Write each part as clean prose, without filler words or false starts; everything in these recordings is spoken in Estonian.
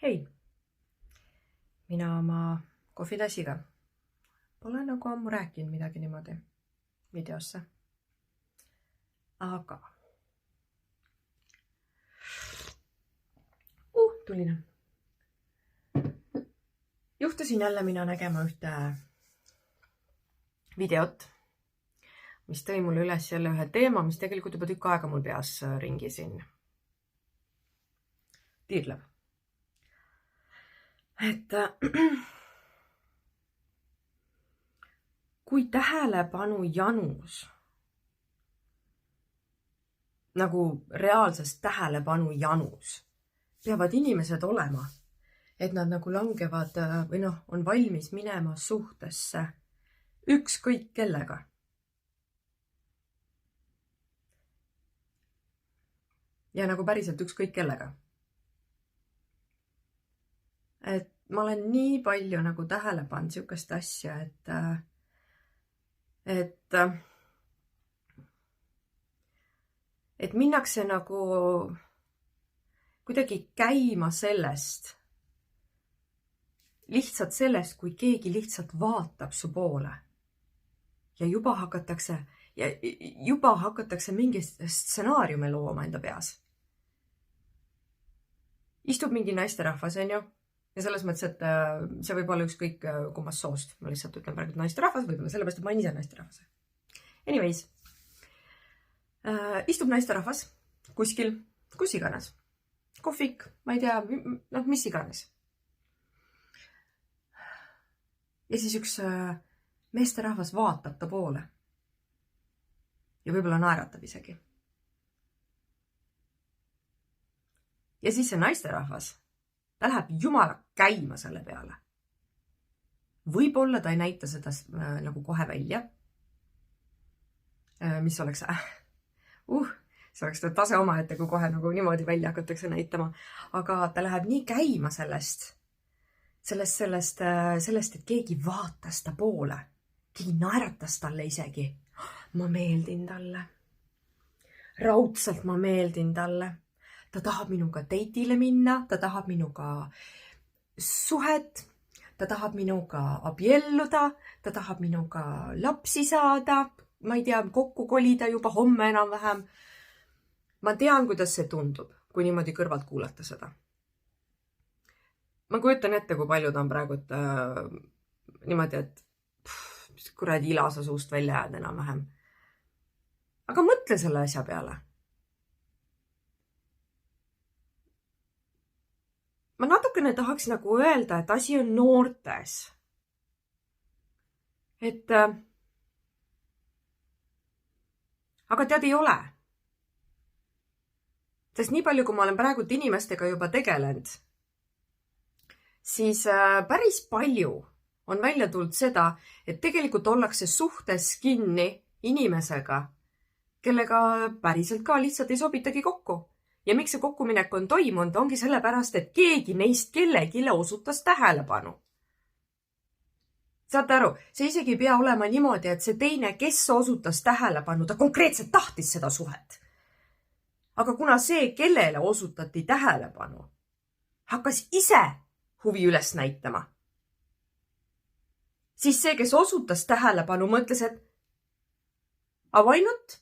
Hei, mina oma kohvitassiga pole nagu ammu rääkinud midagi niimoodi videosse. Aga tuline. Juhtusin jälle mina nägema ühte videot, mis tõi mulle üles jälle ühe teema, mis tegelikult juba tükk aega mul peas ringi siin tiirleb. Et kui tähelepanu janus, nagu reaalses tähelepanu janus, peavad inimesed olema, et nad nagu langevad või on valmis minema suhtesse ükskõik kellega. Ja nagu päriselt ükskõik kellega. Et ma olen nii palju nagu tähele pannud sihukest asja, et minnakse nagu kuidagi käima lihtsalt sellest, kui keegi lihtsalt vaatab su poole. Ja juba hakatakse mingi stsenaariume looma enda peas. Istub mingi naisterahvas, on ju? Ja selles mõttes, et see võib olla ükskõik kummast soost. Ma lihtsalt ütlen praegu naisterahvas, võib-olla sellepärast, et ma ise naisterahvas. Anyways, istub naisterahvas kuskil, kus iganes. Kohvik, ma ei tea, mis iganes. Ja siis üks meesterahvas vaatab ta poole. Ja võib-olla naeratab isegi. Ja siis see naisterahvas, ta läheb jumala käima selle peale. Võib-olla ta ei näita seda nagu kohe välja. Mis oleks, see oleks tase omaette, kui kohe nagu niimoodi välja hakatakse näitama. Aga ta läheb nii käima sellest, et keegi vaatas ta poole. Keegi naeratas talle isegi. Ma meeldin talle. Raudselt ma meeldin talle. Ta tahab minuga date'ile minna, ta tahab minuga suhet, ta tahab minuga abielluda, ta tahab minuga lapsi saada, ma ei tea, kokku kolida juba homme enam-vähem. Ma tean, kuidas see tundub, kui niimoodi kõrvalt kuulata seda. Ma kujutan ette, kui palju ta on praegu niimoodi, et kuradi ilasa suust välja jääd enam-vähem. Aga mõtle selle asja peale. Ma natukene tahaks nagu öelda, et asi on noortes. Aga tead ei ole. Sest nii palju, kui ma olen praegu inimestega juba tegelenud, siis päris palju on välja tulnud seda, et tegelikult ollakse suhtes kinni inimesega, kellega päriselt ka lihtsalt ei sobitagi kokku. Ja miks see kokkuminek on toimunud, ongi sellepärast, et keegi neist kellegile osutas tähelepanu. Saate aru, see isegi ei pea olema niimoodi, et see teine, kes osutas tähelepanu, ta konkreetselt tahtis seda suhet. Aga kuna see, kellele osutati tähelepanu, hakkas ise huvi üles näitama, siis see, kes osutas tähelepanu, mõtles, et why not?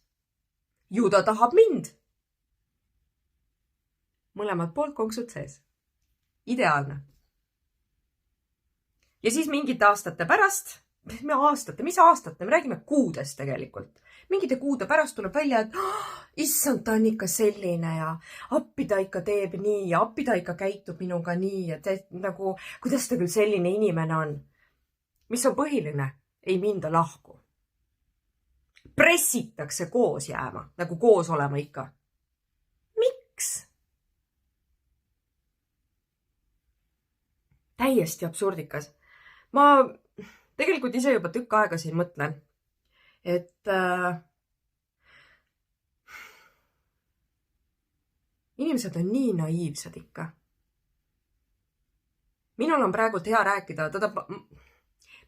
Ju ta tahab mind. Mõlemad poolt konksud sees. Ideaalne. Ja siis mingite aastate pärast, mis aastate, me räägime kuudest tegelikult. Mingite kuude pärast tuleb välja, et issand, ta on ikka selline ja appi ta ikka teeb nii ja appi ta ikka käitub minuga nii, et nagu, kuidas ta küll selline inimene on. Mis on põhiline? Ei minda lahku. Pressitakse koos jääma, nagu koos olema ikka. Miks? Täiesti absurdikas. Ma tegelikult ise juba tükk aega siin mõtlen, et inimesed on nii naiivsed ikka. Minul on praegu hea rääkida,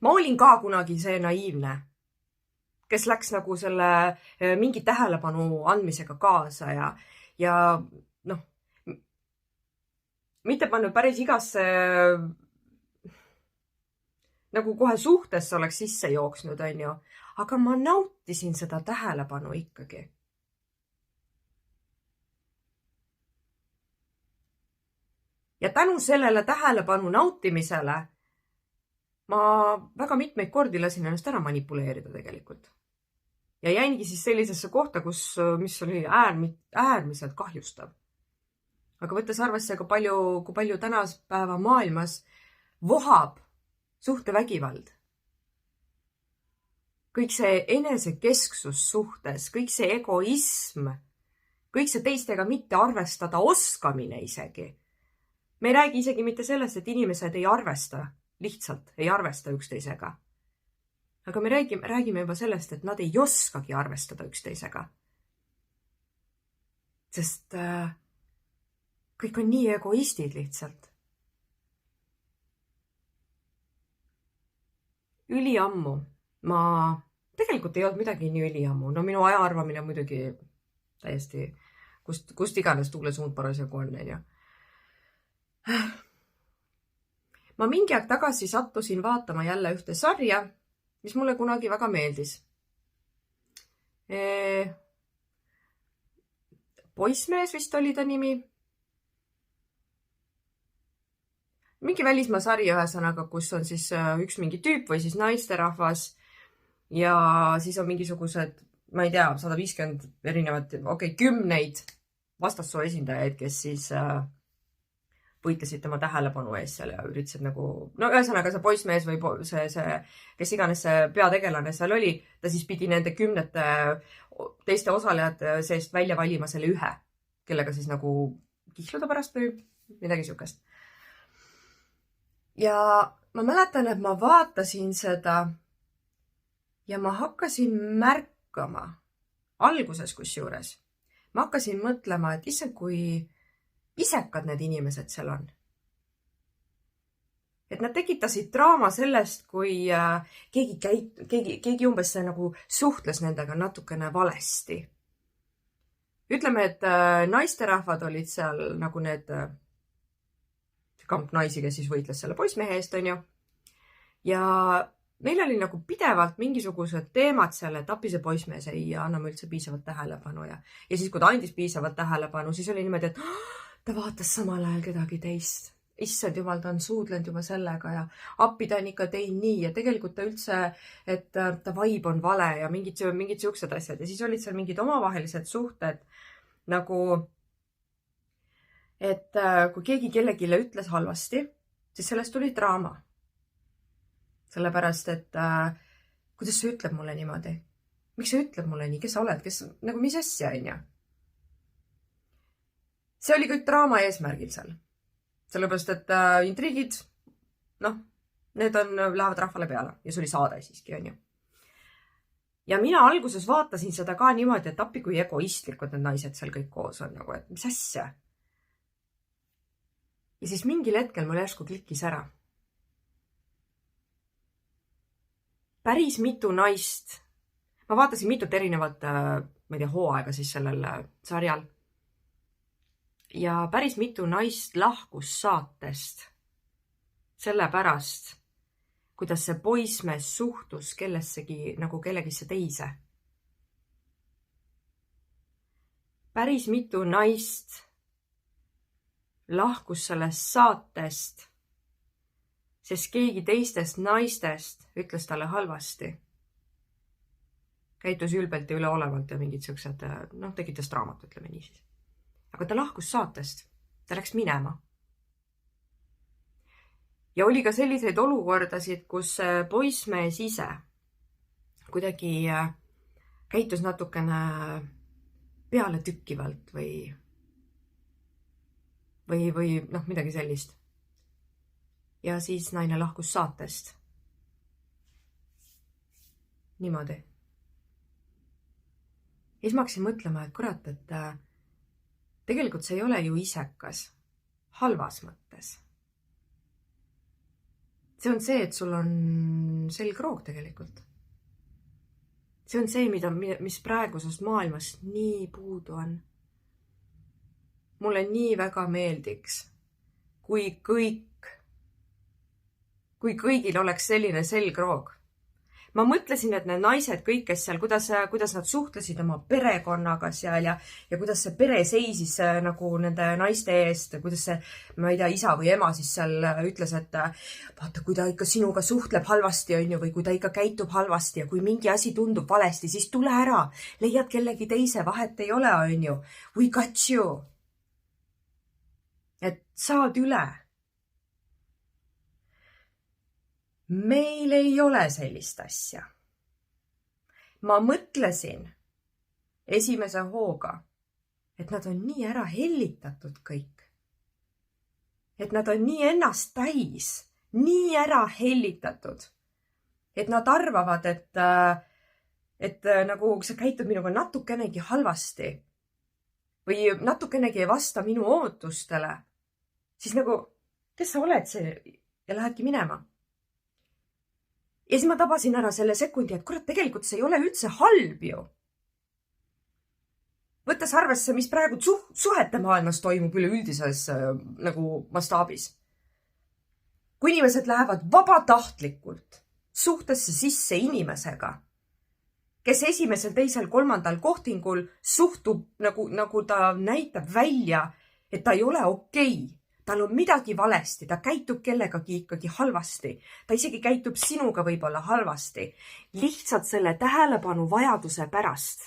ma olin ka kunagi see naiivne, kes läks nagu selle mingi tähelepanu andmisega kaasa ja mitte pannud päris igasse nagu kohe suhtesse oleks sisse jooksnud, on ju. Aga ma nautisin seda tähelepanu ikkagi. Ja tänu sellele tähelepanu nautimisele ma väga mitmeid kordi lasin ennast ära manipuleerida tegelikult. Ja jäingi siis sellisesse kohta, mis oli äärmiselt kahjustav. Aga võttes arvesse, kui palju tänaspäeva maailmas vohab suhtevägivald. Kõik see enesekesksus suhtes, kõik see egoism, kõik see teistega mitte arvestada oskamine isegi. Me ei räägi isegi mitte sellest, et inimesed ei arvesta, lihtsalt ei arvesta üksteisega. Aga me räägime juba sellest, et nad ei oskagi arvestada üksteisega. Sest kõik on nii egoistid lihtsalt. Üliammu. Tegelikult ei olnud midagi nii üliammu. No minu aja arvamine muidugi täiesti, kust iganes tuule suund parasjagu on, on ju. Ma mingi aeg tagasi sattusin vaatama jälle ühte sarja, mis mulle kunagi väga meeldis. Poissmees vist oli ta nimi. Mingi välismaa sari ühesõnaga, kus on siis üks mingi tüüp või siis naisterahvas ja siis on mingisugused, ma ei tea, 150 erinevat, kümneid vastassoo esindajaid, kes siis võitlesid tema tähelepanu ees seal ja üritasid nagu, no ühesõnaga see poissmees või kes iganes see peategelane seal oli, ta siis pidi nende 10 teiste osalejate seest välja valima selle ühe, kellega siis nagu kihluda pärast või midagi sihukest. Ja ma mäletan, et ma vaatasin seda ja ma hakkasin märkama, alguses kusjuures, ma hakkasin mõtlema, et issand, kui isekad need inimesed seal on. Et nad tekitasid draama sellest, kui keegi umbes nagu suhtles nendega natukene valesti. Ütleme, et naisterahvad olid seal nagu need kamp naisi, kes siis võitles selle poissmehe eest, on ju. Ja meil oli nagu pidevalt mingisugused teemad seal, et appi see poissmees ei anna me üldse piisavalt tähelepanu ja siis, kui ta andis piisavalt tähelepanu, siis oli niimoodi, et ta vaatas samal ajal kedagi teist. Issand jumal, ta on suudlenud juba sellega ja appi ta on ikka teinud nii ja tegelikult ta üldse, et ta vibe on vale ja mingid siuksed asjad. Ja siis olid seal mingid omavahelised suhted nagu, et kui keegi kellegile ütles halvasti, siis sellest tuli draama. Sellepärast, et kuidas sa ütleb mulle niimoodi? Miks sa ütleb mulle nii? Kes sa oled? Nagu mis asja, on ju? See oli kõik draama eesmärgil seal. Sellepärast, et intriigid, need lähevad rahvale peale ja see oli saade siiski, on ju. Ja mina alguses vaatasin seda ka niimoodi, et appi kui egoistlikud need naised seal kõik koos on, nagu, et mis asja. Ja siis mingil hetkel mul järsku klikkis ära. Päris mitu naist, ma vaatasin mitut erinevat, ma ei tea, hooaega siis sellel sarjal. Ja päris mitu naist lahkus saatest sellepärast, kuidas see poissmees suhtus kellessegi nagu kellegisse teise. Päris mitu naist lahkus sellest saatest, sest keegi teistest naistest ütles talle halvasti. Käitus ülbelt ja üleolevalt ja mingid siuksed, tekitas draamat, ütleme nii siis. Aga ta lahkus saatest, ta läks minema. Ja oli ka selliseid olukordasid, kus poissmees ise kuidagi käitus natukene peale tükkivalt või midagi sellist. Ja siis naine lahkus saatest. Niimoodi. Ja siis ma hakkasin mõtlema, et kurat, et tegelikult see ei ole ju isekas, halvas mõttes. See on see, et sul on selgroog tegelikult. See on see, mis praegusest maailmast nii puudu on. Mulle nii väga meeldiks, kui kõigil oleks selline selgroog. Ma mõtlesin, et need naised kõik, kes seal, kuidas nad suhtlesid oma perekonnaga seal ja kuidas see pere seisis nagu nende naiste eest, kuidas see, ma ei tea, isa või ema siis seal ütles, et vaata, kui ta ikka sinuga suhtleb halvasti, on ju, või kui ta ikka käitub halvasti ja kui mingi asi tundub valesti, siis tule ära, leiad kellegi teise, vahet ei ole, on ju. We got you. Et saad üle. Meil ei ole sellist asja. Ma mõtlesin esimese hooga, et nad on nii ära hellitatud kõik. Et nad on nii ennast täis, nii ära hellitatud, et nad arvavad, et nagu sa käitud minuga natukenegi halvasti või natukenegi ei vasta minu ootustele, siis nagu, kes sa oled see ja lähedki minema. Ja siis ma tabasin ära selle sekundi, et kurat, tegelikult see ei ole üldse halb ju. Võttes arvesse, mis praegu suhete maailmas toimub üleüldises nagu mastaabis. Kui inimesed lähevad vabatahtlikult suhtesse sisse inimesega, kes esimesel, teisel, kolmandal kohtingul suhtub nagu ta näitab välja, et ta ei ole okei. Tal on midagi valesti, ta käitub kellegagi ikkagi halvasti. Ta isegi käitub sinuga võib-olla halvasti. Lihtsalt selle tähelepanu vajaduse pärast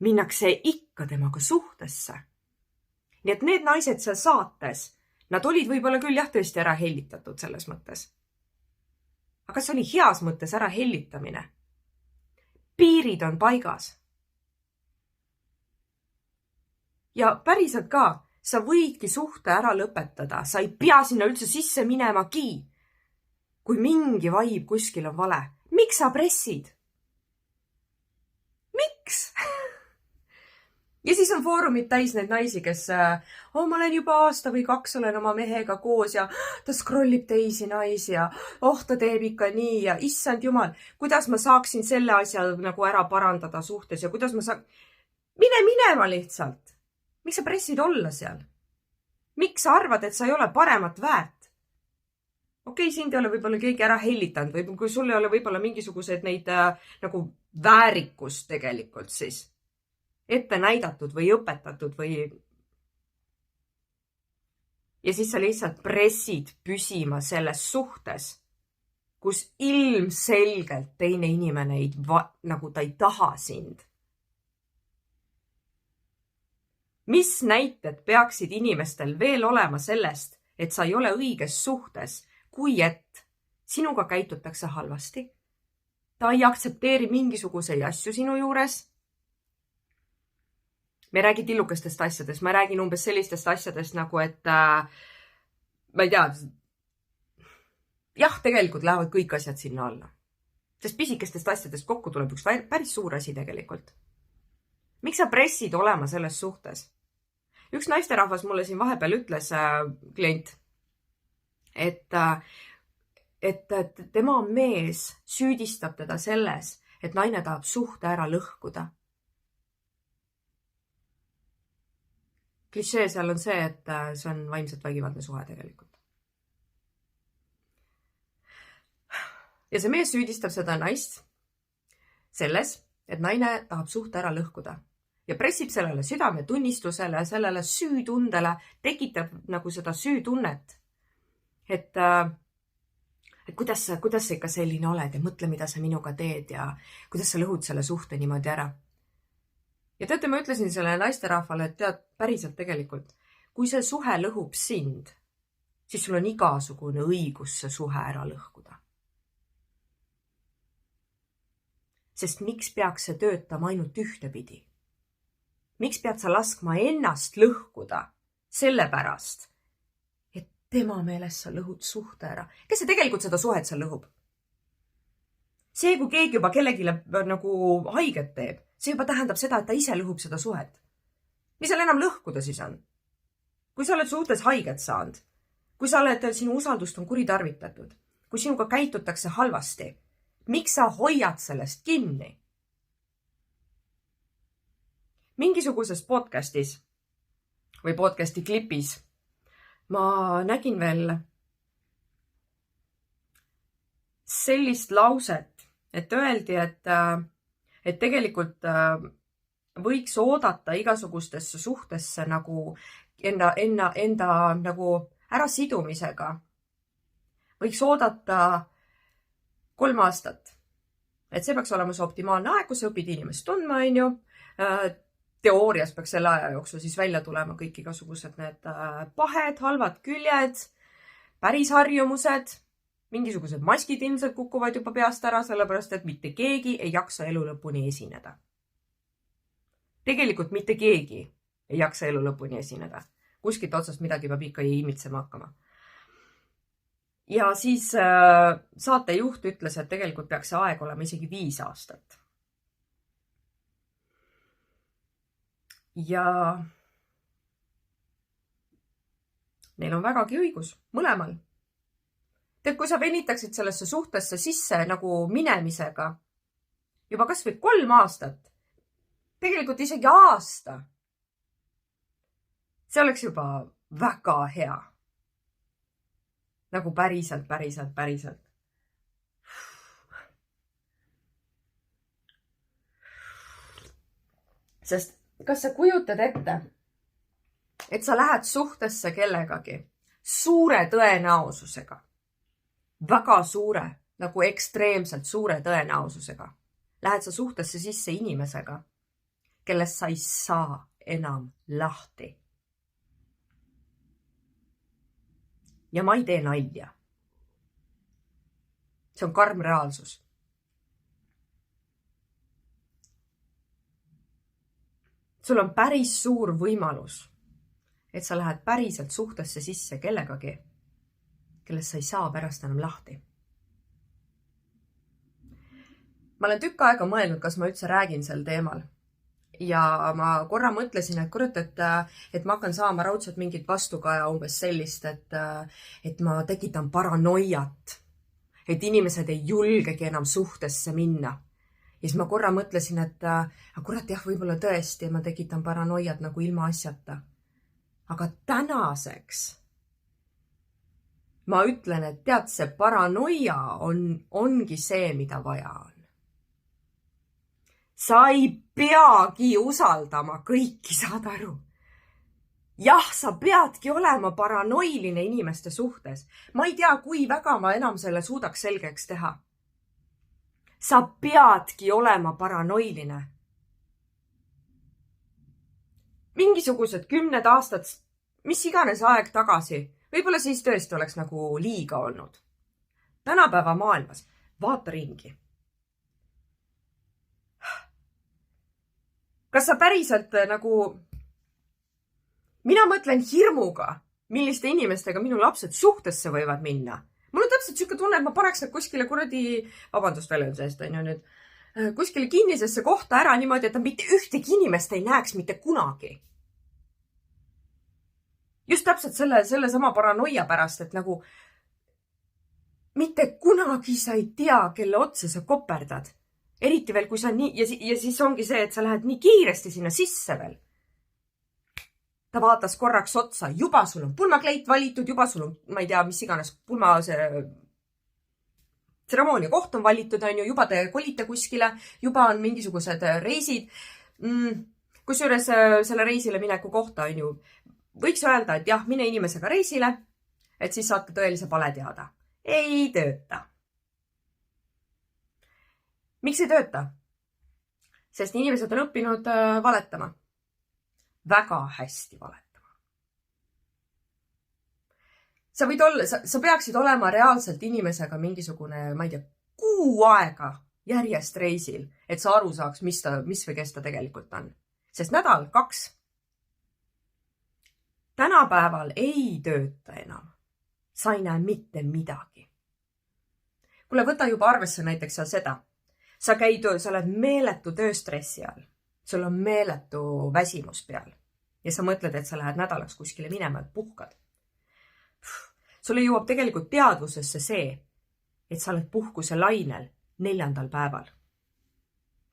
minnakse ikka temaga suhtesse. Nii et need naised seal saates, nad olid võib-olla küll jah tõesti ära hellitatud selles mõttes. Aga see oli heas mõttes ära hellitamine. Piirid on paigas. Ja päriselt ka, sa võidki suhte ära lõpetada, sa ei pea sinna üldse sisse minemagi. Kui mingi vaib kuskil on vale, miks sa pressid? Miks? Ja siis on foorumid täis neid naisi, kes ma olen juba aasta või 2 olen oma mehega koos ja ta scrollib teisi naisi ja ta teeb ikka nii ja issand jumal, kuidas ma saaksin selle asja nagu ära parandada suhtes ja kuidas ma saan... Mine minema lihtsalt. Miks sa pressid olla seal? Miks sa arvad, et sa ei ole paremat väärt? Okei, sind ei ole võib-olla keegi ära hellitanud või kui sul ei ole võib-olla mingisugused neid nagu väärikust tegelikult siis ette näidatud või õpetatud või... Ja siis sa lihtsalt pressid püsima selles suhtes, kus ilmselgelt teine inimene nagu ta ei taha sind. Mis näited peaksid inimestel veel olema sellest, et sa ei ole õiges suhtes, kui et sinuga käitutakse halvasti? Ta ei aktsepteeri mingisuguseid asju sinu juures. Me ei räägi tillukestest asjadest, ma räägin umbes sellistest asjadest nagu, et ma ei tea, jah, tegelikult lähevad kõik asjad sinna alla. Sest pisikestest asjadest kokku tuleb üks päris suur asi tegelikult. Miks sa pressid olema selles suhtes? Üks naisterahvas mulle siin vahepeal ütles klient, et tema mees süüdistab teda selles, et naine tahab suhte ära lõhkuda. Klišee seal on see, et see on vaimselt vägivaldne suhe tegelikult. Ja see mees süüdistab seda naist selles, et naine tahab suhte ära lõhkuda. Ja pressib sellele südametunnistusele, sellele süütundele, tekitab nagu seda süütunnet. Et kuidas sa ikka selline oled ja mõtle, mida sa minuga teed ja kuidas sa lõhud selle suhte niimoodi ära. Ja teate, ma ütlesin selle naisterahvale, et tead päriselt tegelikult, kui see suhe lõhub sind, siis sul on igasugune õigus see suhe ära lõhkuda. Sest miks peaks see töötama ainult ühtepidi? Miks pead sa laskma ennast lõhkuda sellepärast, et tema meelest sa lõhud suhte ära? Kes see tegelikult seda suhet seal lõhub? See, kui keegi juba kellegile nagu haiget teeb, see juba tähendab seda, et ta ise lõhub seda suhet. Mis seal enam lõhkuda siis on? Kui sa oled suhtes haiget saanud, kui sa oled, sinu usaldust on kuritarvitatud, kui sinuga käitutakse halvasti, miks sa hoiad sellest kinni? Mingisuguses podcastis või podcasti klipis ma nägin veel sellist lauset, et öeldi, et tegelikult võiks oodata igasugustesse suhtesse nagu enda nagu ärasidumisega. Võiks oodata 3 aastat. Et see peaks olema see optimaalne aeg, kus sa õpid inimest tundma, on ju. Teoorias peaks selle aja jooksul siis välja tulema kõik igasugused need pahed, halvad küljed, päris harjumused, mingisugused maskid ilmselt kukuvad juba peast ära, sellepärast et mitte keegi ei jaksa elu lõpuni esineda. Tegelikult mitte keegi ei jaksa elu lõpuni esineda. Kuskilt otsast midagi peab ikka imitsema hakkama. Ja siis saatejuht ütles, et tegelikult peaks see aeg olema isegi 5 aastat. Ja neil on vägagi õigus, mõlemal. Tead, kui sa venitaksid sellesse suhtesse sisse nagu minemisega juba kas või 3 aastat, tegelikult isegi aasta, see oleks juba väga hea. Nagu päriselt. Sest kas sa kujutad ette, et sa lähed suhtesse kellegagi suure tõenäosusega, väga suure, nagu ekstreemselt suure tõenäosusega. Lähed sa suhtesse sisse inimesega, kellest sa ei saa enam lahti. Ja ma ei tee nalja. See on karm reaalsus. Sul on päris suur võimalus, et sa lähed päriselt suhtesse sisse kellegagi, kellest sa ei saa pärast enam lahti. Ma olen tükk aega mõelnud, kas ma üldse räägin sel teemal. Ja ma korra mõtlesin, et kurat, et ma hakkan saama raudselt mingit vastukaja umbes sellist, et ma tekitan paranoiat, et inimesed ei julgegi enam suhtesse minna. Ja siis ma korra mõtlesin, et kurat, jah, võib-olla tõesti, ma tekitan paranoiat nagu ilma asjata. Aga tänaseks ma ütlen, et tead, see paranoia ongi see, mida vaja on. Sa ei peagi usaldama kõiki, saad aru. Jah, sa peadki olema paranoiline inimeste suhtes. Ma ei tea, kui väga ma enam selle suudaks selgeks teha. Sa peadki olema paranoiline. Mingisugused 10 aastat, mis iganes aeg tagasi, võib-olla siis tõesti oleks nagu liiga olnud. Tänapäeva maailmas, vaata ringi. Kas sa päriselt nagu... Mina mõtlen hirmuga, milliste inimestega minu lapsed suhtesse võivad minna. Mul on täpselt siuke tunne, et ma paneks nad kuskile kuradi, vabandust väljenduse eest, on ju nüüd, kuskile kinnisesse kohta ära niimoodi, et ta mitte ühtegi inimest ei näeks mitte kunagi. Just täpselt selle sama paranoia pärast, et nagu mitte kunagi sa ei tea, kelle otsa sa koperdad. Eriti veel, kui sa nii, ja siis ongi see, et sa lähed nii kiiresti sinna sisse veel. Ta vaatas korraks otsa, juba sul on pulmakleit valitud, juba sul on, ma ei tea, mis iganes pulma tseremoonia koht on valitud, on ju, juba te kolite kuskile, juba on mingisugused reisid. Kusjuures selle reisile mineku kohta on ju, võiks öelda, et jah, mine inimesega reisile, et siis saate tõelise pale teada. Ei tööta. Miks ei tööta? Sest inimesed on õppinud valetama. Väga hästi valetama. Sa peaksid olema reaalselt inimesega mingisugune, ma ei tea, 6 aega järjest reisil, et sa aru saaks, mis või kes ta tegelikult on. Sest nädal, 2. Tänapäeval ei tööta enam. Sa ei näe mitte midagi. Kuule, võta juba arvesse näiteks seda. Sa oled meeletu tööstressi all. Sul on meeletu väsimus peal. Ja sa mõtled, et sa lähed nädalaks kuskile minema, et puhkad. Sulle jõuab tegelikult teadvusesse see, et sa oled puhkuse lainel 4. päeval.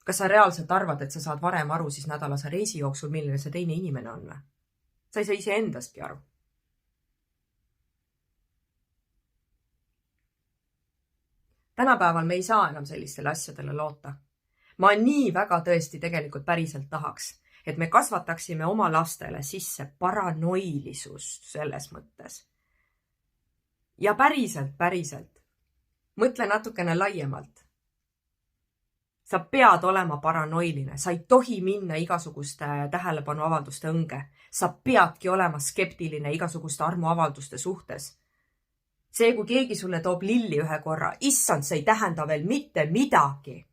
Kas sa reaalselt arvad, et sa saad varem aru siis nädalase reisi jooksul, milline see teine inimene on? Sa ei saa ise endastki aru. tänapäeval me ei saa enam sellistele asjadele loota. Ma nii väga tõesti tegelikult päriselt tahaks, et me kasvataksime oma lastele sisse paranoilisust selles mõttes. Ja päriselt. Mõtle natukene laiemalt. Sa pead olema paranoiline, sa ei tohi minna igasuguste tähelepanuavalduste õnge. Sa peadki olema skeptiline igasuguste armuavalduste suhtes. See, kui keegi sulle toob lilli ühe korra, issand, see ei tähenda veel mitte midagi.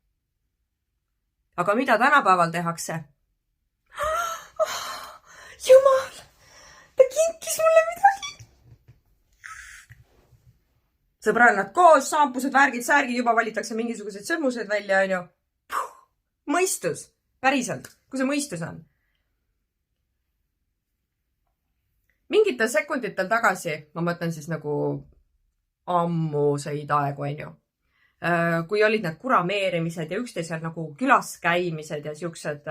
Aga mida tänapäeval tehakse? Jumal, ta kinkis mulle midagi. Sõbrannad koos, sampused, värgid, särgid, juba valitakse mingisugused sõrmused välja, on ju. Mõistus, päriselt, kui see mõistus on. Mingitel sekunditel tagasi, ma mõtlen siis nagu ammuseid aegu, on ju. Kui olid need kurameerimised ja üksteisel nagu külas käimised ja siuksed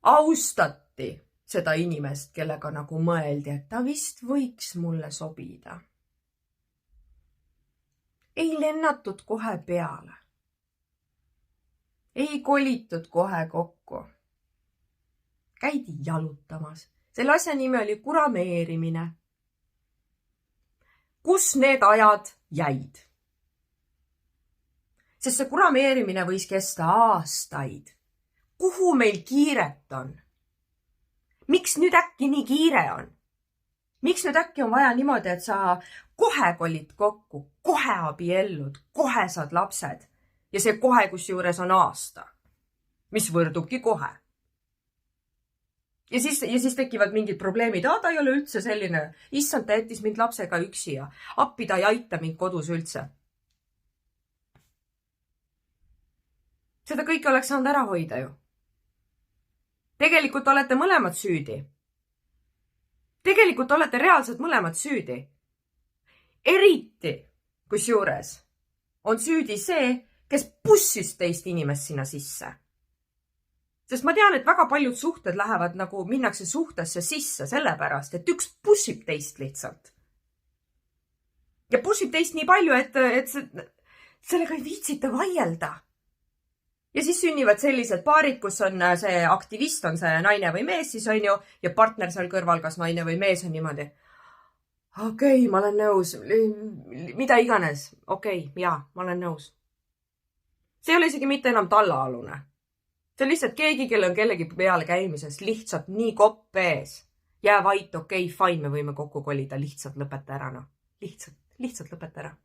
austati seda inimest, kellega nagu mõeldi, et ta vist võiks mulle sobida. Ei lennatud kohe peale. Ei kolitud kohe kokku. Käidi jalutamas. Selle asja nimi oli kurameerimine. Kus need ajad jäid? Sest see kurameerimine võis kesta aastaid. Kuhu meil kiiret on? Miks nüüd äkki nii kiire on? Miks nüüd äkki on vaja niimoodi, et sa kohe kolid kokku, kohe abiellud, kohe saad lapsed ja see kohe, kus juures on aasta, mis võrdubki kohe. Ja siis tekivad mingid probleemid. Ta ei ole üldse selline. Issand, ta jättis mind lapsega üksi ja appi ta ei aita mind kodus üldse. Seda kõike oleks saanud ära hoida ju. Tegelikult olete mõlemad süüdi. Tegelikult olete reaalselt mõlemad süüdi. Eriti, kusjuures, on süüdi see, kes pussis teist inimest sinna sisse. Sest ma tean, et väga paljud suhted lähevad nagu minnakse suhtesse sisse sellepärast, et üks pussib teist lihtsalt. Ja pussib teist nii palju, et sellega ei viitsita vaielda. Ja siis sünnivad sellised paarid, kus on see aktivist, on see naine või mees, siis on ju, ja partner seal kõrval, kas naine või mees on niimoodi. Okei, ma olen nõus. Mida iganes. Okei, jaa, ma olen nõus. See ei ole isegi mitte enam tallaalune. See on lihtsalt keegi, kelle on kellegi peale käimises lihtsalt nii kopp ees. Jää vait, okei, fine, me võime kokku kolida, lihtsalt lõpeta ära, no. Lihtsalt lõpeta ära.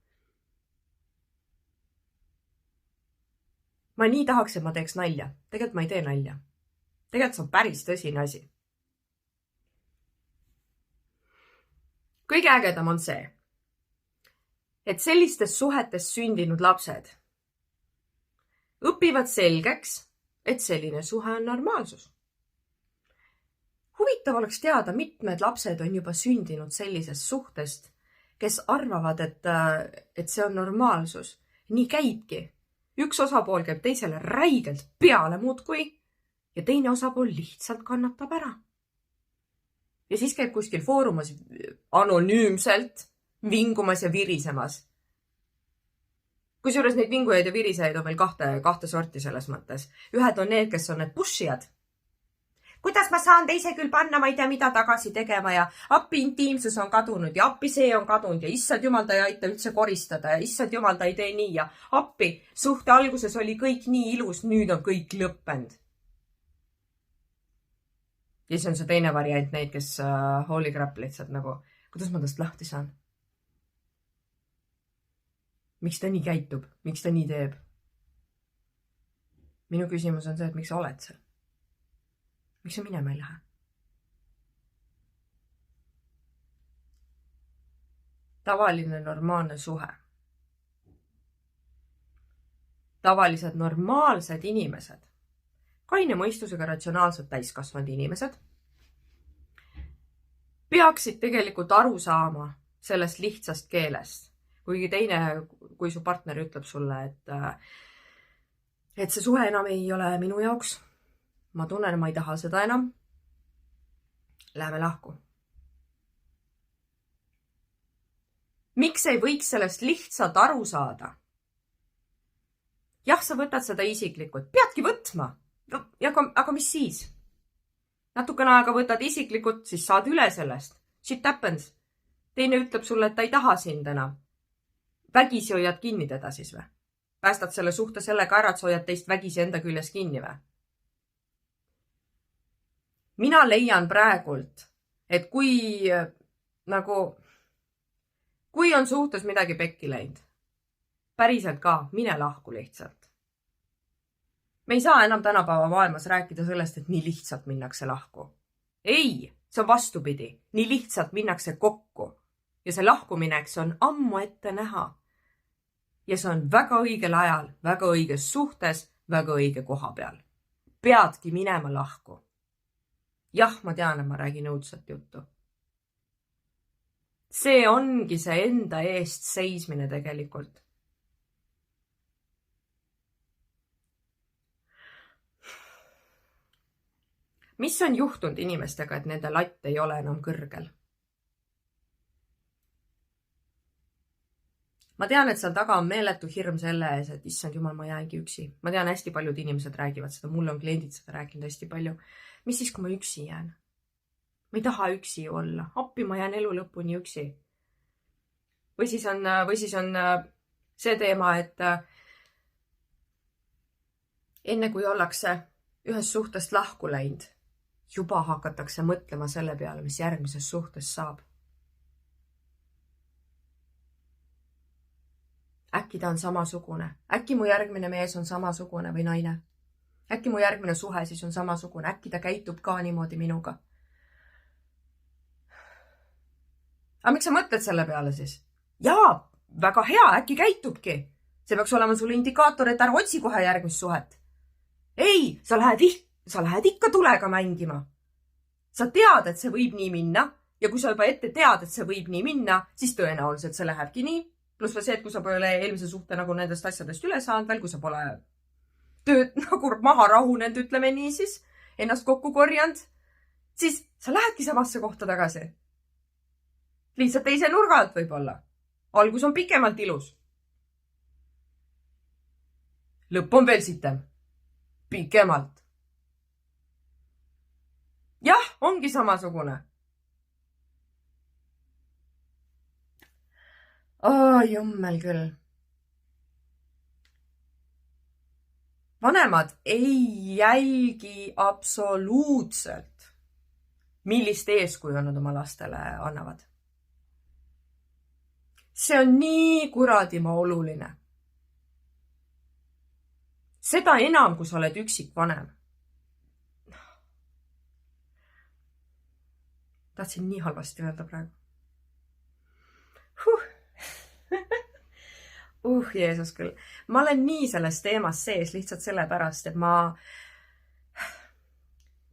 Ma nii tahaks, et ma teeks nalja. Tegelikult ma ei tee nalja. Tegelikult see on päris tõsine asi. Kõige ägedam on see, et sellistes suhetes sündinud lapsed õpivad selgeks, et selline suhe on normaalsus. Huvitav oleks teada, mitmed lapsed on juba sündinud sellisest suhtest, kes arvavad, et see on normaalsus. Nii käibki. Üks osapool käib teisele räigelt peale muudkui ja teine osapool lihtsalt kannatab ära. Ja siis käib kuskil foorumas anonüümselt vingumas ja virisemas. Kusjuures neid vingujaid ja virisejaid on meil kahte sorti selles mõttes. Ühed on need, kes on need pushijad. Kuidas ma saan teise küll panna, ma ei tea, mida tagasi tegema ja appi intiimsus on kadunud ja appi see on kadunud ja issand jumal, ta ei aita üldse koristada ja issand jumal, ta ei tee nii ja appi. Suhte alguses oli kõik nii ilus, nüüd on kõik lõppend. Ja siis on see teine variant neid, kes holy crap lihtsalt nagu, kuidas ma tast lahti saan? Miks ta nii käitub? Miks ta nii teeb? Minu küsimus on see, et miks sa oled seal? Miks sa minema ei lähe? Tavaline normaalne suhe. Tavalised normaalsed inimesed. Kaine mõistusega ratsionaalselt täiskasvanud inimesed peaksid tegelikult aru saama sellest lihtsast keelest. Kuigi teine, kui su partner ütleb sulle, et see suhe enam ei ole minu jaoks, ma tunnen, ma ei taha seda enam, läheme lahku. miks ei võiks sellest lihtsalt aru saada? Jah, sa võtad seda isiklikult. Peadki võtma. Aga mis siis? Natukene aega võtad isiklikult, siis saad üle sellest. Shit happens. Teine ütleb sulle, et ta ei taha sind enam. Vägisi hoiad kinni teda siis või? Päästad selle suhte sellega ära, et sa hoiad teist vägisi enda küljes kinni või? Mina leian praegult, et kui on suhtes midagi pekki läinud, päriselt ka, mine lahku lihtsalt. Me ei saa enam tänapäeva maailmas rääkida sellest, et nii lihtsalt minnakse lahku. Ei, see on vastupidi. Nii lihtsalt minnakse kokku. Ja see lahkumineks on ammu ette näha. Ja see on väga õigel ajal, väga õiges suhtes, väga õige koha peal. Peadki minema lahku. Jah, ma tean, et ma räägin õudset juttu. See ongi see enda eest seismine tegelikult. Mis on juhtunud inimestega, et nende latt ei ole enam kõrgel? Ma tean, et seal taga on meeletu hirm selle ees, et issand jumal, ma jäängi üksi. Ma tean, hästi paljud inimesed räägivad seda, mulle on kliendid seda rääkinud hästi palju. Mis siis, kui ma üksi jään? Ma ei taha üksi olla. Appi ma jään elu lõpuni üksi. Või siis on see teema, et enne kui ollakse ühest suhtest lahku läinud, juba hakatakse mõtlema selle peale, mis järgmises suhtes saab. Äkki ta on samasugune. Äkki mu järgmine mees on samasugune või naine. Äkki mu järgmine suhe siis on samasugune. Äkki ta käitub ka niimoodi minuga. Aga miks sa mõtled selle peale siis? Jaa, väga hea, äkki käitubki. See peaks olema sulle indikaator, et ära otsi kohe järgmist suhet. Ei, sa lähed ikka tulega mängima. Sa tead, et see võib nii minna ja kui sa juba ette tead, et see võib nii minna, siis tõenäoliselt see lähebki nii. Plus see, et kui sa pole eelmise suhte nagu nendest asjadest üle saanud veel, kui sa pole tööd nagu maha rahunenud, ütleme nii siis, ennast kokku korjanud, siis sa lähedki samasse kohta tagasi. Lihtsalt teise nurga alt võib-olla. Algus on pikemalt ilus. Lõpp on veel sitem. Pikemalt. Jah, ongi samasugune. Jummel küll. Vanemad ei jälgi absoluutselt, millist eeskuju nad oma lastele annavad. See on nii kuradima oluline. Seda enam, kui sa oled üksik vanem. Tahtsin nii halvasti öelda praegu. Jeesus küll. Ma olen nii selles teemas sees lihtsalt sellepärast, et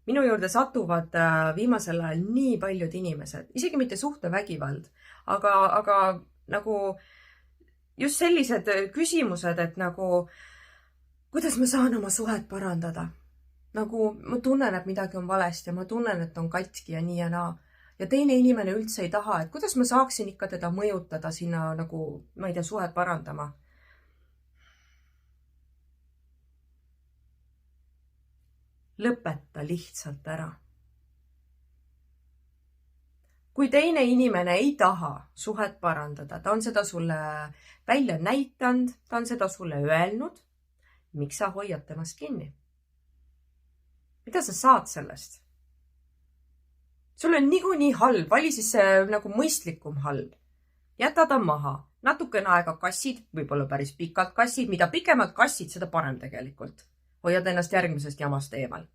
minu juurde satuvad viimasel ajal nii paljud inimesed, isegi mitte suhtevägivald, aga nagu just sellised küsimused, et nagu kuidas ma saan oma suhet parandada? Nagu ma tunnen, et midagi on valesti ja ma tunnen, et on katki ja nii ja naa. Ja teine inimene üldse ei taha, et kuidas ma saaksin ikka teda mõjutada sinna nagu, ma ei tea, suhet parandama. Lõpeta lihtsalt ära. Kui teine inimene ei taha suhet parandada, ta on seda sulle välja näitanud, ta on seda sulle öelnud, miks sa hoiad temast kinni? Mida sa saad sellest? Sul on niikuinii halb, vali siis see nagu mõistlikum halb. Jäta ta maha. Natukene aega kassid, võib-olla päris pikalt kassid. Mida pikemalt kassid, seda parem tegelikult. Hoiad ennast järgmisest jamast eemal.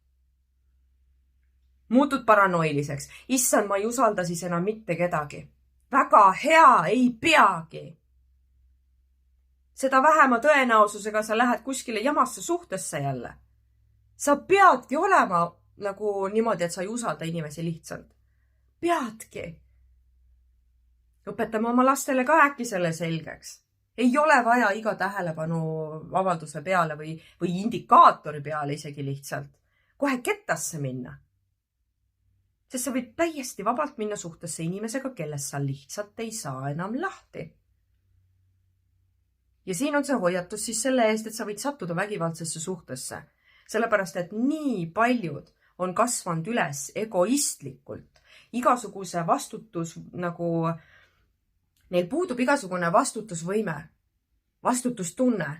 Muutud paranoiliseks. Issand, ma ei usalda siis enam mitte kedagi. Väga hea, ei peagi. Seda vähema tõenäosusega sa lähed kuskile jamasse suhtesse jälle. Sa peadki olema nagu niimoodi, et sa ei usalda inimesi lihtsalt. Peadki. Õpetame oma lastele ka äkki selle selgeks. Ei ole vaja iga tähelepanu avalduse peale või indikaatori peale isegi lihtsalt. Kohe kettasse minna. Sest sa võid täiesti vabalt minna suhtesse inimesega, kellest sa lihtsalt ei saa enam lahti. Ja siin on see hoiatus siis selle eest, et sa võid sattuda vägivaldsesse suhtesse. Sellepärast, et nii paljud on kasvanud üles egoistlikult. Igasuguse vastutus nagu, neil puudub igasugune vastutusvõime, vastutustunne.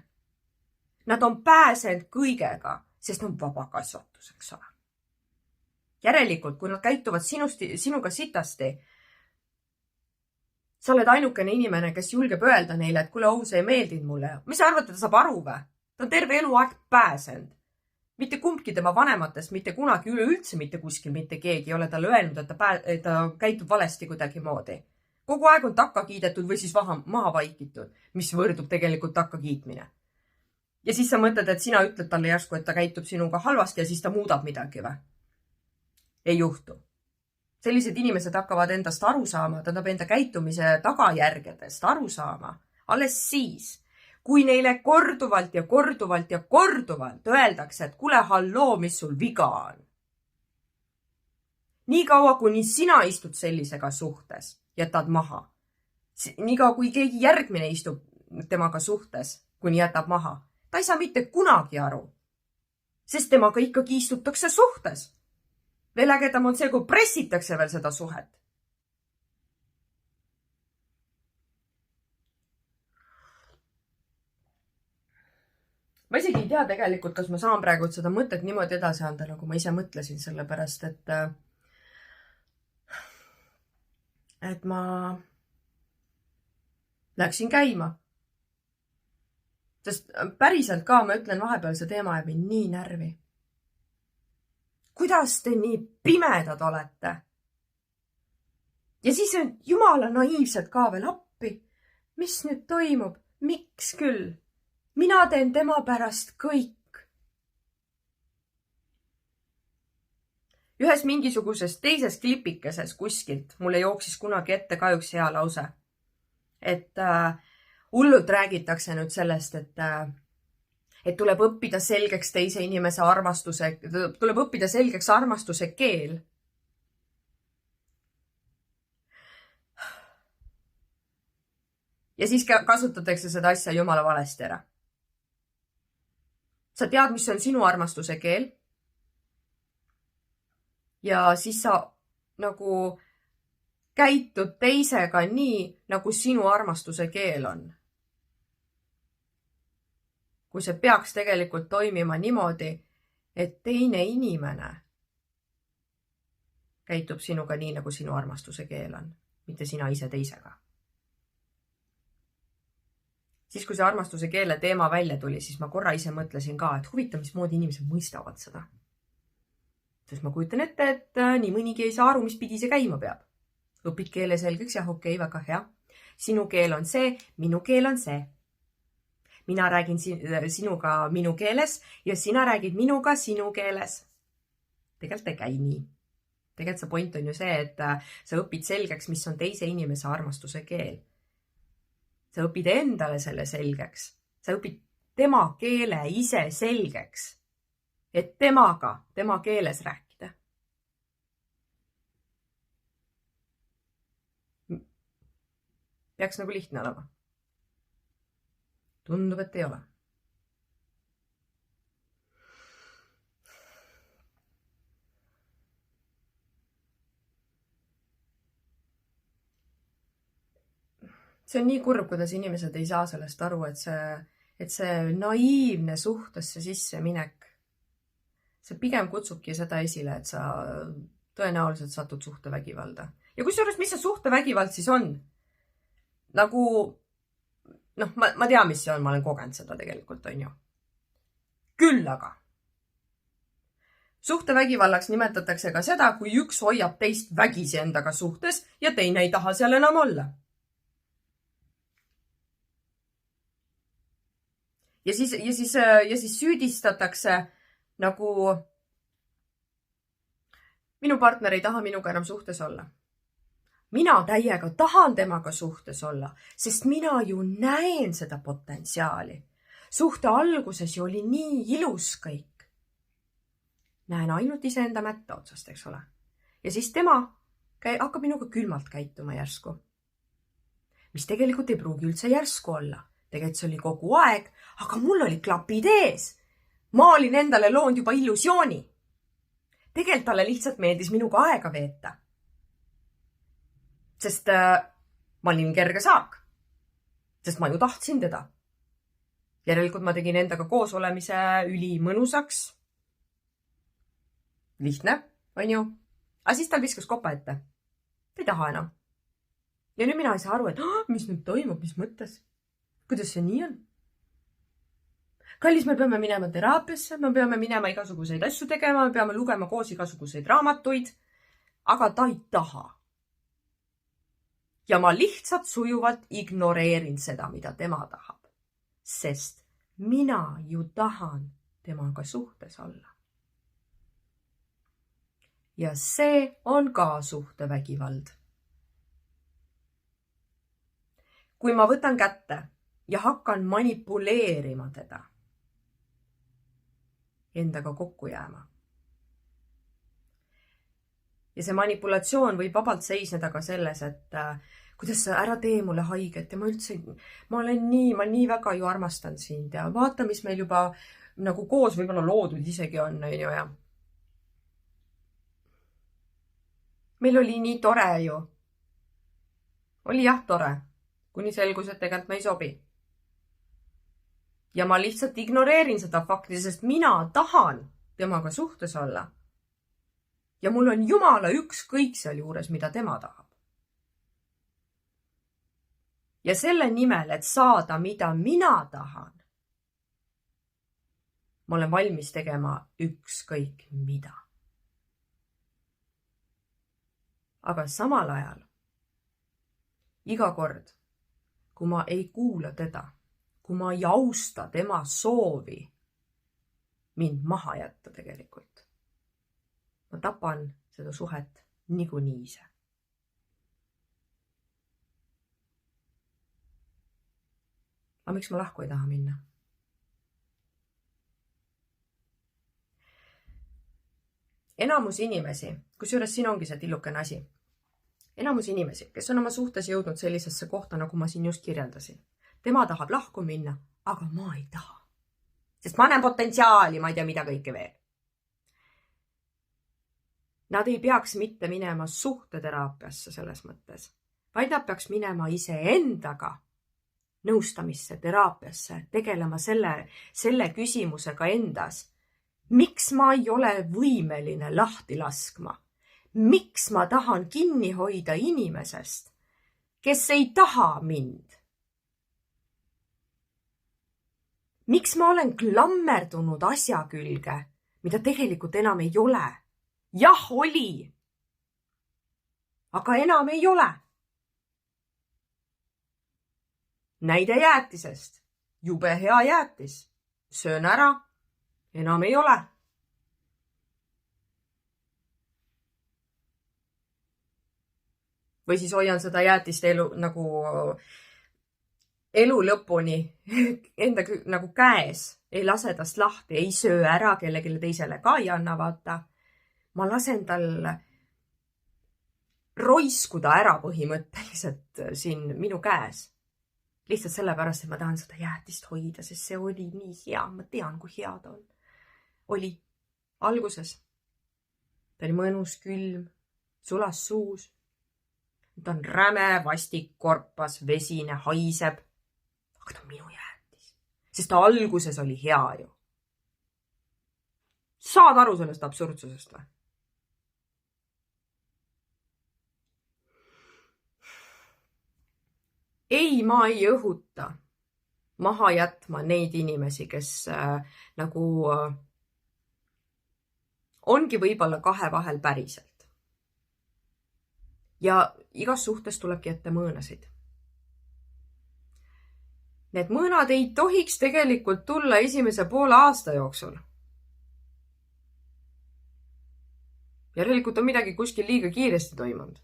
Nad on pääsenud kõigega, sest on vabakasvatus, eks ole. Järelikult, kui nad käituvad sinuga sitasti, sa oled ainukene inimene, kes julgeb öelda neile, et kuule, see ei meeldinud mulle. Mis sa arvad, et ta saab aru või? Ta on terve eluaeg pääsenud. Mitte kumbki tema vanematest, mitte kunagi üleüldse mitte kuskil mitte keegi ei ole talle öelnud, et ta käitub valesti kuidagi moodi. Kogu aeg on takka kiidetud või siis maha vaikitud, mis võrdub tegelikult takka kiitmine. Ja siis sa mõtled, et sina ütled talle järsku, et ta käitub sinuga halvasti ja siis ta muudab midagi või? Ei juhtu. Sellised inimesed hakkavad endast aru saama, tähendab enda käitumise tagajärgedest aru saama. Alles siis, kui neile korduvalt ja korduvalt ja korduvalt öeldakse, et kuule, halloo, mis sul viga on. Nii kaua, kuni sina istud sellisega suhtes, jätad maha. Nii kaua, kui keegi järgmine istub temaga suhtes, kuni jätab maha. Ta ei saa mitte kunagi aru, sest temaga ikkagi istutakse suhtes. Veel ägedam on see, kui pressitakse veel seda suhet. Ma isegi ei tea tegelikult, kas ma saan praegu seda mõtet niimoodi edasi anda, nagu ma ise mõtlesin, sellepärast, et ma läksin käima. Sest päriselt ka, ma ütlen, vahepeal see teema jääb nii närvi. Kuidas te nii pimedad olete? Ja siis on jumala naiivsed ka veel appi. Mis nüüd toimub? Miks küll? Mina teen tema pärast kõik. Ühes mingisuguses teises klipikeses kuskilt mulle jooksis kunagi ette ka üks hea lause. Et hullult räägitakse nüüd sellest, et tuleb õppida selgeks teise inimese armastuse, tuleb õppida selgeks armastuse keel. Ja siis kasutatakse seda asja jumala valesti ära. Sa tead, mis on sinu armastuse keel. Ja siis sa nagu käitud teisega nii, nagu sinu armastuse keel on. Kui see peaks tegelikult toimima niimoodi, et teine inimene käitub sinuga nii, nagu sinu armastuse keel on, mitte sina ise teisega. Siis, kui see armastuse keele teema välja tuli, siis ma korra ise mõtlesin ka, et huvitav, mismoodi inimesed mõistavad seda. Sest ma kujutan ette, et nii mõnigi ei saa aru, mis pidi see käima peab. Õpid keele selgeks, jah, okei, väga hea. Sinu keel on see, minu keel on see. Mina räägin sinuga minu keeles ja sina räägid minuga sinu keeles. Tegelikult ei käi nii. Tegelikult see point on ju see, et sa õpid selgeks, mis on teise inimese armastuse keel. Sa õpid endale selle selgeks. Sa õpid tema keele ise selgeks, et temaga, tema keeles rääkida. Peaks nagu lihtne olema. Tundub, et ei ole. See on nii kurb, kuidas inimesed ei saa sellest aru, et see naiivne suhtesse sisse minek, see pigem kutsubki seda esile, et sa tõenäoliselt satud suhtevägivalda. Ja kusjuures, mis see suhtevägivald siis on? Nagu, ma tean, mis see on, ma olen kogenud seda tegelikult, on ju. Küll aga. Suhtevägivallaks nimetatakse ka seda, kui üks hoiab teist vägisi endaga suhtes ja teine ei taha seal enam olla. Ja siis süüdistatakse nagu minu partner ei taha minuga enam suhtes olla. Mina täiega tahan temaga suhtes olla, sest mina ju näen seda potentsiaali. Suhte alguses ju oli nii ilus kõik. Näen ainult iseenda mätta otsast, eks ole. ja siis tema hakkab minuga külmalt käituma järsku. Mis tegelikult ei pruugi üldse järsku olla. Tegelikult see oli kogu aeg, aga mul oli klapid ees. Ma olin endale loonud juba illusiooni. Tegelikult talle lihtsalt meeldis minuga aega veeta. Sest ma olin kerge saak. Sest ma ju tahtsin teda. Järelikult ma tegin endaga koos olemise ülimõnusaks. Lihtne, on ju? Aga siis tal viskas kopa ette. Ta ei taha enam. Ja nüüd mina ei saa aru, et mis nüüd toimub, mis mõttes? Kuidas see nii on? Kallis, me peame minema teraapiasse, me peame minema igasuguseid asju tegema, me peame lugema koos igasuguseid raamatuid, aga ta ei taha. Ja ma lihtsalt sujuvalt ignoreerin seda, mida tema tahab. Sest mina ju tahan temaga suhtes olla. Ja see on ka suhtevägivald. Kui ma võtan kätte ja hakkan manipuleerima teda, endaga kokku jääma. Ja see manipulatsioon võib vabalt seisneda ka selles, et kuidas sa ära tee mulle haiget ja ma nii väga ju armastan sind ja vaata, mis meil juba nagu koos võib-olla loodud isegi on ju ja. Meil oli nii tore ju. Oli jah tore, kuni selgus, et tegelikult me ei sobi. Ja ma lihtsalt ignoreerin seda fakti, sest mina tahan temaga suhtes olla. Ja mul on jumala ükskõik seal juures, mida tema tahab. Ja selle nimel, et saada, mida mina tahan, ma olen valmis tegema ükskõik mida. Aga samal ajal, iga kord, kui ma ei kuula teda, kui ma ei austa tema soovi mind maha jätta tegelikult, ma tapan seda suhet niikuinii ise. Aga miks ma lahku ei taha minna? Enamus inimesi, kusjuures siin ongi see tillukene asi. Enamus inimesi, kes on oma suhtes jõudnud sellisesse kohta, nagu ma siin just kirjeldasin. Tema tahab lahku minna, aga ma ei taha. Sest ma näen potentsiaali, ma ei tea mida kõike veel. Nad ei peaks mitte minema suhteteraapiasse selles mõttes, vaid nad peaks minema iseendaga nõustamisse, teraapiasse, tegelema selle küsimusega endas. Miks ma ei ole võimeline lahti laskma? Miks ma tahan kinni hoida inimesest, kes ei taha mind? Miks ma olen klammerdunud asja külge, mida tegelikult enam ei ole? Jah, oli, aga enam ei ole. Näide jäätisest. Jube hea jäätis. Söön ära. Enam ei ole. Või siis hoian seda jäätist elu lõpuni enda nagu käes. Ei lase tast lahti, ei söö ära, kellelegi teisele ka ei anna, vaata. Ma lasen tal roiskuda ära põhimõtteliselt siin minu käes. Lihtsalt sellepärast, et ma tahan seda jäätist hoida, sest see oli nii hea. Ma tean, kui hea ta on. Oli alguses. Ta oli mõnus, külm, sulas suus. Ta on räme, vastik, korpas, vesine, haiseb. Aga ta on minu jäätis. Sest ta alguses oli hea ju. Saad aru sellest absurdsusest või? Ei, ma ei õhuta maha jätma neid inimesi, kes ongi võib-olla kahe vahel päriselt. Ja igas suhtes tulebki ette mõõnasid. Need mõõnad ei tohiks tegelikult tulla esimese poole aasta jooksul. Järelikult on midagi kuskil liiga kiiresti toimunud.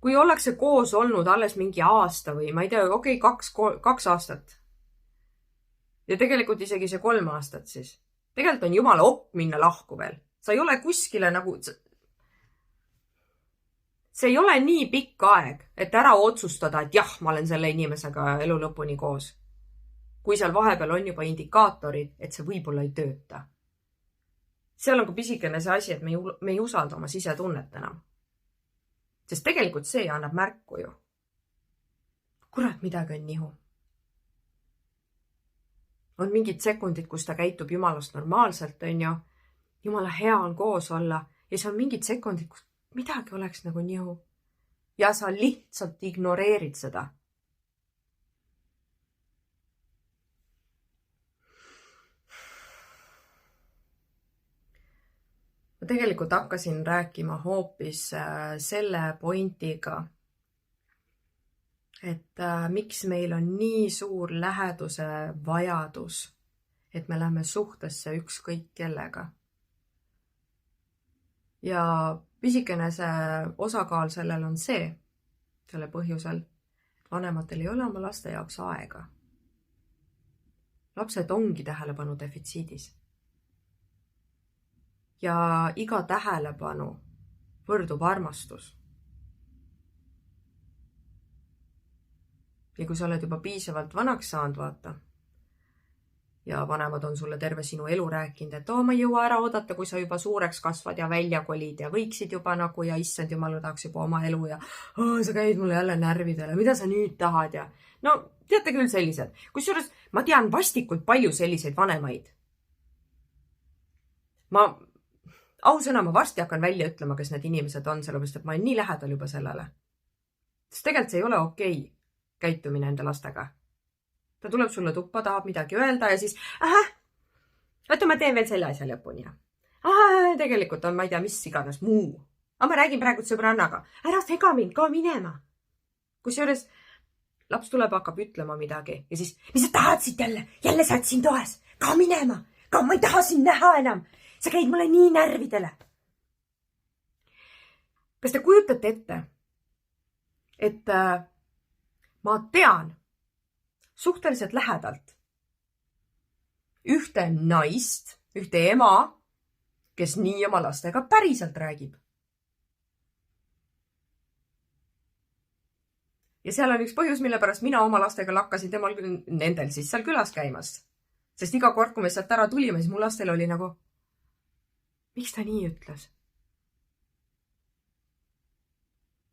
Kui ollakse koos olnud alles mingi aasta või ma ei tea, 2 aastat. Ja tegelikult isegi see 3 aastat siis. Tegelikult on jumala okk minna lahku veel. Sa ei ole kuskile nagu... See ei ole nii pikk aeg, et ära otsustada, et jah, ma olen selle inimesega elu lõpuni koos. Kui seal vahepeal on juba indikaatorid, et see võib-olla ei tööta. Seal on ka pisikene see asi, et me ei usalda oma sisetunnet enam. Sest tegelikult see annab märku ju. Kurat, midagi on nihu. On mingid sekundid, kus ta käitub jumalast normaalselt, on ju. Jumala hea on koos olla. Ja see on mingid sekundid, kus midagi oleks nagu nihu. Ja sa lihtsalt ignoreerid seda. Ma tegelikult hakkasin rääkima hoopis selle pointiga, et miks meil on nii suur läheduse vajadus, et me läheme suhtesse ükskõik kellega. Ja pisikene see osakaal sellel on selle põhjusel, et vanematel ei ole oma laste jaoks aega. Lapsed ongi tähelepanu defitsiidis. Ja iga tähelepanu võrdub armastus. Ja kui sa oled juba piisavalt vanaks saanud, vaata, ja vanemad on sulle terve sinu elu rääkinud, et ma ei jõua ära oodata, kui sa juba suureks kasvad ja välja kolid ja võiksid juba nagu ja issand jumal, tahaks juba oma elu ja sa käid mulle jälle närvidele, mida sa nüüd tahad ja no teate küll sellised. Kusjuures ma tean vastikult palju selliseid vanemaid. Ausõna, ma varsti hakkan välja ütlema, kes need inimesed on, sellepärast, et ma olen nii lähedal juba sellele. Sest tegelikult see ei ole okei käitumine enda lastega. Ta tuleb sulle tuppa, tahab midagi öelda ja siis, oota, ma teen veel selle asja lõpuni. Tegelikult on, ma ei tea, mis iganes muu. Ma räägin praegu sõbrannaga. Ära sega mind, ka minema. Kusjuures laps tuleb, hakkab ütlema midagi ja siis, mis sa tahad siit jälle? Jälle sa oled siin toes. Ka minema. Ka ma ei taha siin näha enam. Sa käid mulle nii närvidele. Kas te kujutate ette, et ma tean suhteliselt lähedalt ühte naist, ühte ema, kes nii oma lastega päriselt räägib. Ja seal on üks põhjus, mille pärast mina oma lastega lakkasin nendel siis seal külas käimast. Sest iga kord, kui me sealt ära tulime, siis mu lastel oli nagu, miks ta nii ütles?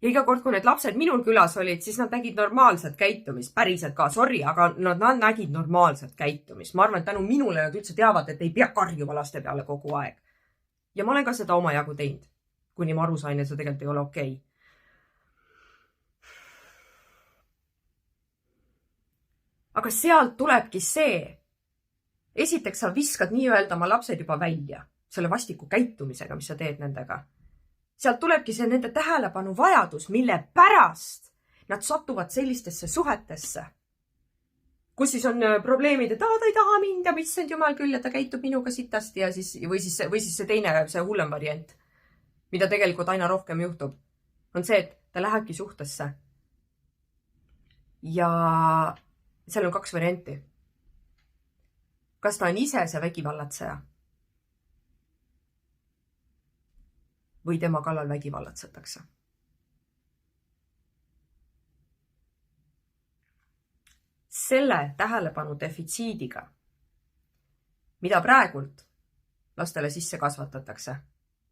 Ja iga kord, kui need lapsed minul külas olid, siis nad nägid normaalset käitumist, päriselt ka, sorry, aga nad nägid normaalset käitumist. Ma arvan, et tänu minule nad üldse teavad, et ei pea karjuma laste peale kogu aeg. Ja ma olen ka seda omajagu teinud, kuni ma aru sain, et see tegelikult ei ole okei. Aga sealt tulebki see. Esiteks sa viskad nii-öelda oma lapsed juba välja selle vastiku käitumisega, mis sa teed nendega. Sealt tulebki see nende tähelepanu vajadus, mille pärast nad satuvad sellistesse suhetesse, kus siis on probleemid, et ta ei taha mind ja issand jumal küll, et ta käitub minuga sitasti ja siis, või siis see teine, see hullem variant, mida tegelikult aina rohkem juhtub, on see, et ta lähebki suhtesse. Ja seal on 2 varianti. Kas ta on ise see vägivallatseja? Või tema kallal vägivallatsetakse. Selle tähelepanu defitsiidiga, mida praegult lastele sisse kasvatatakse,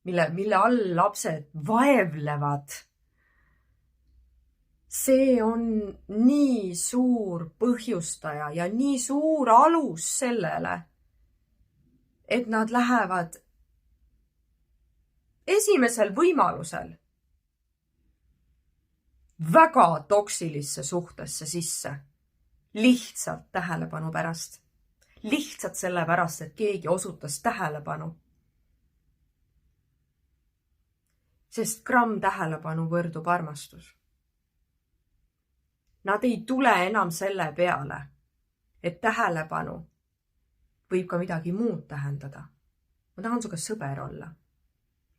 mille all lapsed vaevlevad, see on nii suur põhjustaja ja nii suur alus sellele, et nad lähevad esimesel võimalusel väga toksilisse suhtesse sisse. Lihtsalt tähelepanu pärast. Lihtsalt selle pärast, et keegi osutas tähelepanu. Sest gramm tähelepanu võrdub armastus. Nad ei tule enam selle peale, et tähelepanu võib ka midagi muud tähendada. Ma tahan sinuga sõber olla.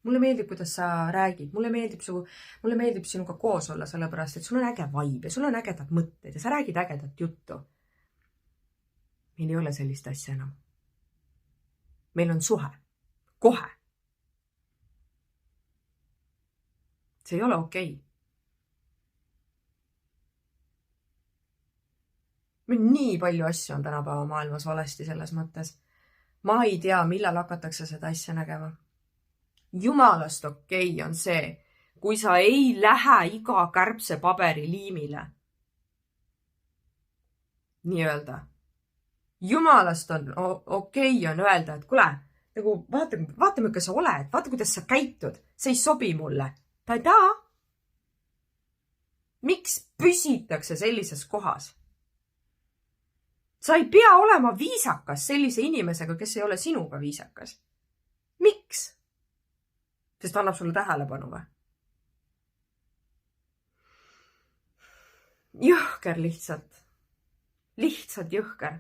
Mulle meeldib, kuidas sa räägid. Mulle meeldib sinuga koos olla, sellepärast, et sul on äge vibe ja sul on ägedad mõtted ja sa räägid ägedat juttu. meil ei ole sellist asja enam. meil on suhe. Kohe. see ei ole okei. meil nii palju asju on tänapäeva maailmas valesti selles mõttes. Ma ei tea, millal hakatakse seda asja nägema. Jumalast okei on see, kui sa ei lähe iga kärbse paberi liimile. Nii-öelda. Jumalast on okei on öelda, et kuule, nagu vaata, milline sa oled, vaata, kuidas sa käitud, see ei sobi mulle. Tada! Miks püsitakse sellises kohas? Sa ei pea olema viisakas sellise inimesega, kes ei ole sinuga viisakas. Miks? Sest annab sulle tähelepanu või? Jõhker lihtsalt. Lihtsalt jõhker.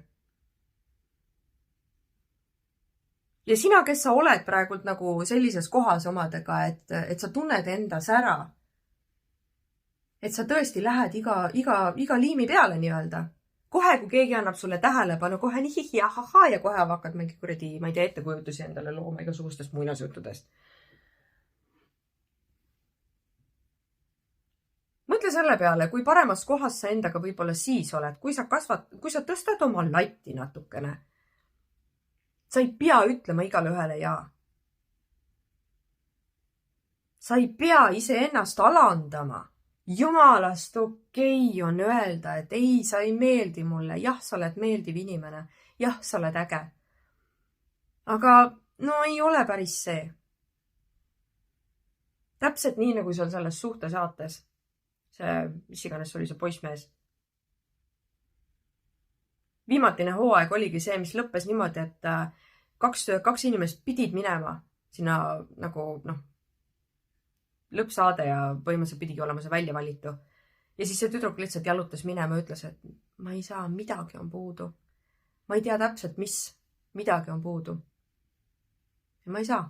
Ja sina, kes sa oled praegult nagu sellises kohas omadega, et sa tunned endas ära, et sa tõesti lähed iga liimi peale nii-öelda. Kohe, kui keegi annab sulle tähelepanu, kohe nii hihi, ahaha, ja kohe hakkad mingi kuradi, ma ei tea, ettekujutusi endale looma igasugustest muinasjuttudest. Mõtle selle peale, kui paremas kohas sa endaga võib-olla siis oled, kui sa tõstad oma latti natukene. Sa ei pea ütlema igale ühele jaa. Sa ei pea iseennast alandama. Jumalast okei on öelda, et ei, sa ei meeldi mulle. Jah, sa oled meeldiv inimene. Jah, sa oled äge. Aga no ei ole päris see. Täpselt nii, nagu seal selles suhtesaates. Mis iganes oli see poissmees. Viimatine hooaeg oligi see, mis lõppes niimoodi, et kaks inimest pidid minema sinna nagu lõppsaade ja põhimõtteliselt pidigi olema see välja valitu. Ja siis see tüdruk lihtsalt jalutas minema ja ütles, et ma ei saa, midagi on puudu. Ma ei tea täpselt, mis, midagi on puudu. Ja ma ei saa.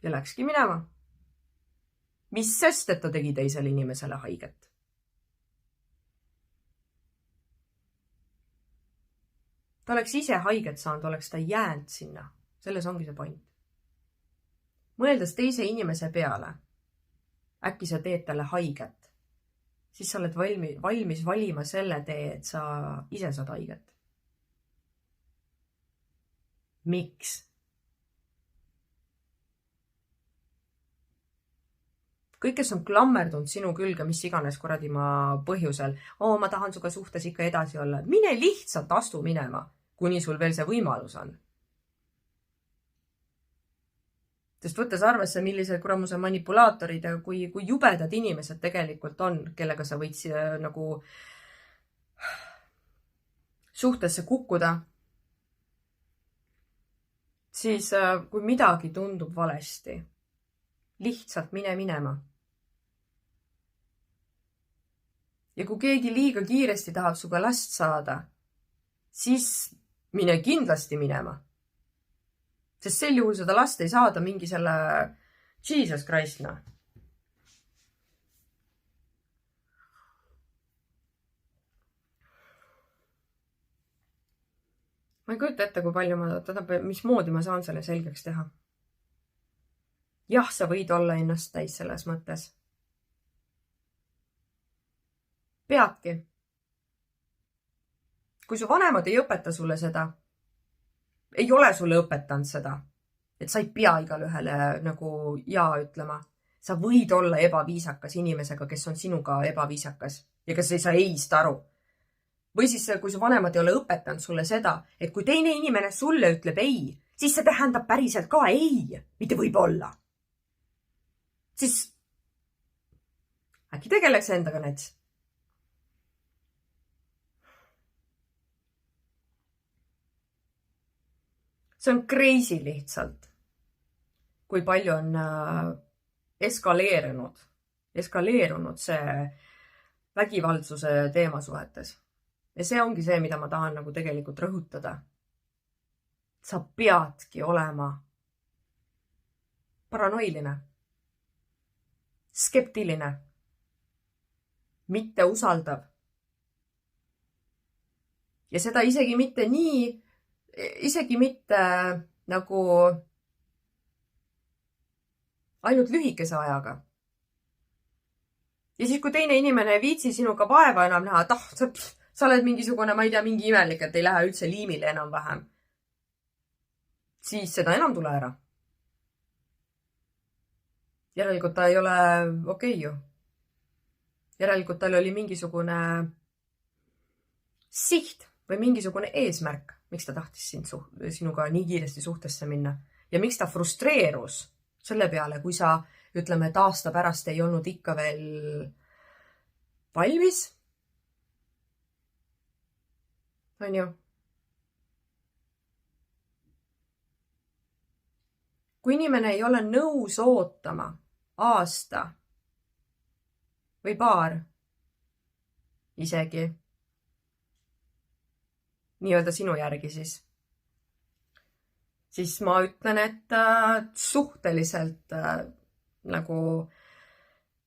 Ja läkski minema. Mis sest, et ta tegi teisele inimesele haiget. Ta oleks ise haiget saanud, oleks ta jäänud sinna. Selles ongi see point. Mõeldes teise inimese peale, äkki sa teed talle haiget, siis sa oled valmis valima selle tee, et sa ise saad haiget. Miks? Kõik, kes on klammerdunud sinu külge, mis iganes kuradima põhjusel, ma tahan suga suhtes ikka edasi olla. Mine lihtsalt astu minema, kuni sul veel see võimalus on. Sest võttes arvesse, millised kuramuse manipulaatorid ja kui jubedad inimesed tegelikult on, kellega sa võid nagu suhtesse kukkuda, siis kui midagi tundub valesti, lihtsalt mine minema. Ja kui keegi liiga kiiresti tahab suga last saada, siis mine kindlasti minema. Sest sel juhul seda last ei saada mingi selle Jesus Christna. Ma ei kujuta ette, kui palju mismoodi ma saan selle selgeks teha. Jah, sa võid olla ennast täis selles mõttes. Peadki. Kui su vanemad ei õpeta sulle seda, ei ole sulle õpetanud seda, et sa ei pea igale ühele nagu jaa ütlema. Sa võid olla ebaviisakas inimesega, kes on sinuga ebaviisakas ja kes ei saa eist aru. Või siis, kui su vanemad ei ole õpetanud sulle seda, et kui teine inimene sulle ütleb ei, siis see tähendab päriselt ka ei, mitte võib-olla. Siis äkki tegeleks endaga näiteks. See on crazy lihtsalt, kui palju on eskaleerunud see vägivaldsuse teema suhetes. Ja see ongi see, mida ma tahan nagu tegelikult rõhutada. Sa peadki olema paranoiline, skeptiline, mitte usaldav. Ja seda isegi mitte nagu ainult lühikese ajaga. Ja siis, kui teine inimene ei viitsi sinuga vaeva enam näha, et sa oled mingisugune, ma ei tea, mingi imelik, et ei lähe üldse liimile enam-vähem, siis seda enam tule ära. Järelikult ta ei ole okei ju. Järelikult tal oli mingisugune siht või mingisugune eesmärk, miks ta tahtis sinuga nii kiiresti suhtesse minna. Ja miks ta frustreerus selle peale, kui sa, ütleme, et aasta pärast ei olnud ikka veel valmis. On ju? Kui inimene ei ole nõus ootama aasta või paar isegi, nii-öelda sinu järgi siis ma ütlen, et suhteliselt nagu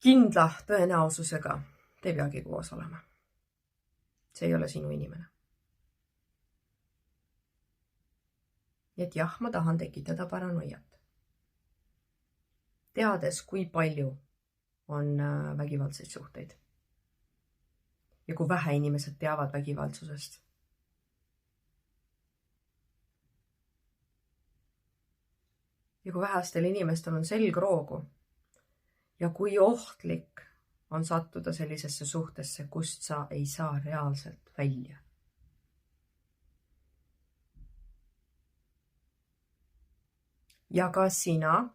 kindla tõenäosusega te ei peagi koos olema. See ei ole sinu inimene. Et jah, ma tahan tekitada paranoiat. Teades, kui palju on vägivaldseid suhteid. Ja kui vähe inimesed teavad vägivaldsusest. Ja kui vähestel inimestel on selgroogu. Ja kui ohtlik on sattuda sellisesse suhtesse, kust sa ei saa reaalselt välja. Ja ka sina,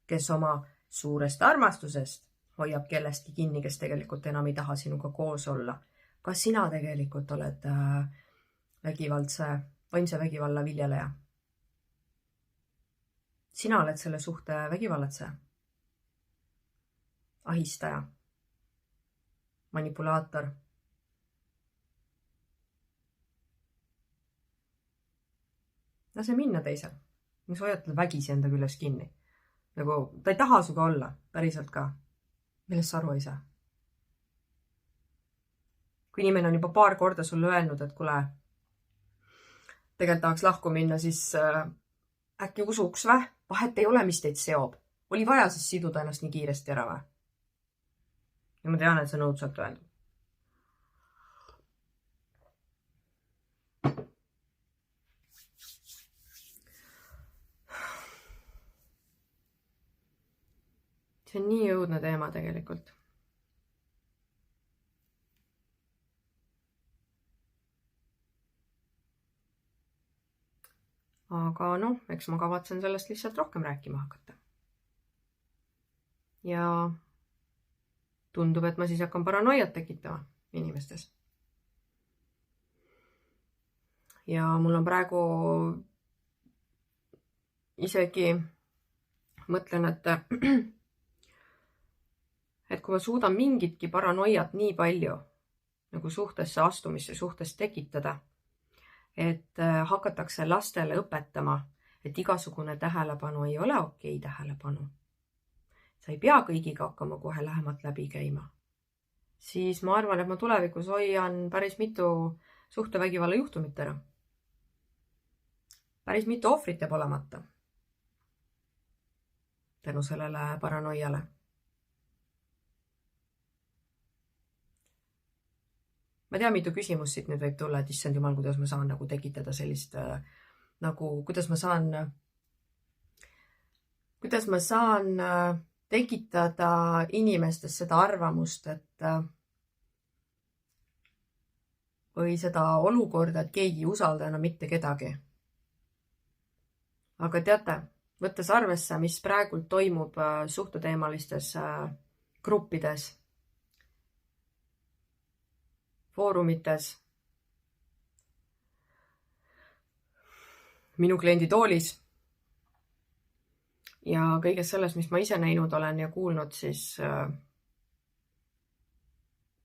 kes oma suurest armastusest hoiab kellestki kinni, kes tegelikult enam ei taha sinuga koos olla. Ka sina tegelikult oled vaimse vägivalla viljeleja. Sina oled selle suhte vägivallatseja, ahistaja, manipulaator. Lase minna teisel. Mis hoiatada vägisi enda küljes kinni. Nagu ta ei taha suga olla, päriselt ka. Millest sa aru ei saa. Kui inimene on juba paar korda sulle öelnud, et kuule, tegelikult tahaks lahku minna, siis äkki usuks vä? Vahet ei ole, mis teid seob. Oli vaja siis siduda ennast nii kiiresti ära vä? Ja ma tean, et see on õudselt öeldud. See on nii õudne teema tegelikult. Aga noh, eks ma kavatsen sellest lihtsalt rohkem rääkima hakata. Ja tundub, et ma siis hakkan paranoiat tekitama inimestes. Ja mul on praegu isegi mõtlen, et kui ma suudan mingitki paranoiat nii palju nagu suhtesse astumisse, suhtes tekitada, et hakatakse lastele õpetama, et igasugune tähelepanu ei ole okei tähelepanu. Sa ei pea kõigiga hakkama kohe lähemalt läbi käima. Siis ma arvan, et ma tulevikus hoian päris mitu suhtevägivalla juhtumit ära. Päris mitu ohvrit jääb olemata. Tänu sellele paranoiale. Ma tean, mitu küsimust siit nüüd võib tulla, et issand jumal, kuidas ma saan nagu tekitada sellist, nagu, kuidas ma saan tekitada inimestes seda arvamust, või seda olukorda, et keegi ei usalda enam mitte kedagi. Aga teate, võttes arvesse, mis praegult toimub suhteteemalistes gruppides, foorumites, minu kliendi toolis ja kõigest sellest, mis ma ise näinud olen ja kuulnud, siis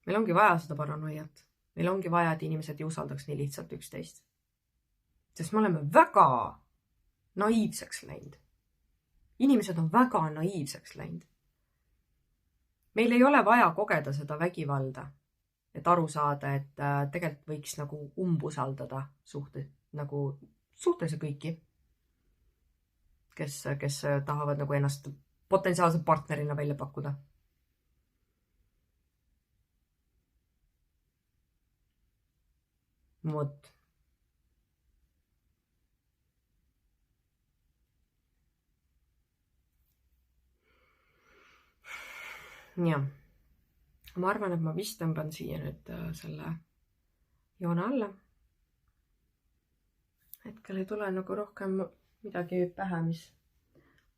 meil ongi vaja seda paranoiat. Meil ongi vaja, et inimesed ei usaldaks nii lihtsalt üksteist. Sest me oleme väga naiivseks läinud. Inimesed on väga naiivseks läinud. Meil ei ole vaja kogeda seda vägivalda. et aru saada, et tegelikult võiks nagu umbusaldada suhtelisi kõiki, kes tahavad nagu ennast potentsiaalse partnerina välja pakkuda. Vot. Jah. Ma arvan, et ma vist tõmban siia nüüd selle joone alla. Hetkel ei tule nagu rohkem midagi pähe, mis...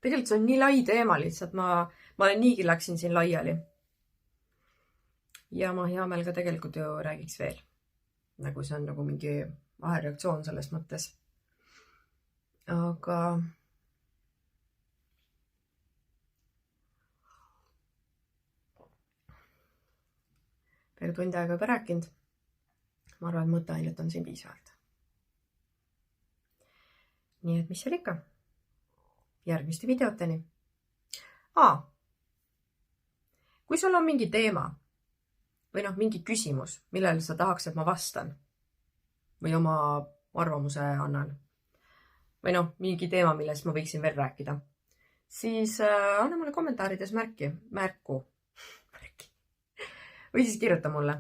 Tegelikult see on nii lai teema lihtsalt, ma niigi läksin siin laiali. Ja ma hea meel ka tegelikult ju räägiks veel. Nagu see on nagu mingi vahereaktsioon selles mõttes. Aga... peale tundi aega juba rääkinud. Ma arvan, et mõtteainet on siin piisavalt. Nii et mis seal ikka? Järgmiste videoteni. Kui sul on mingi teema või mingi küsimus, millele sa tahaks, et ma vastan või oma arvamuse annan või mingi teema, millest ma võiksin veel rääkida, siis anna mulle kommentaarides märku. Või siis kirjuta mulle.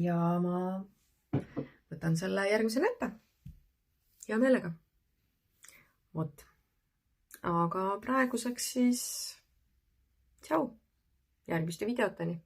Ja ma võtan selle järgmisena ette. Hea meelega. Vot. Aga praeguseks siis tšau. Järgmiste videoteni.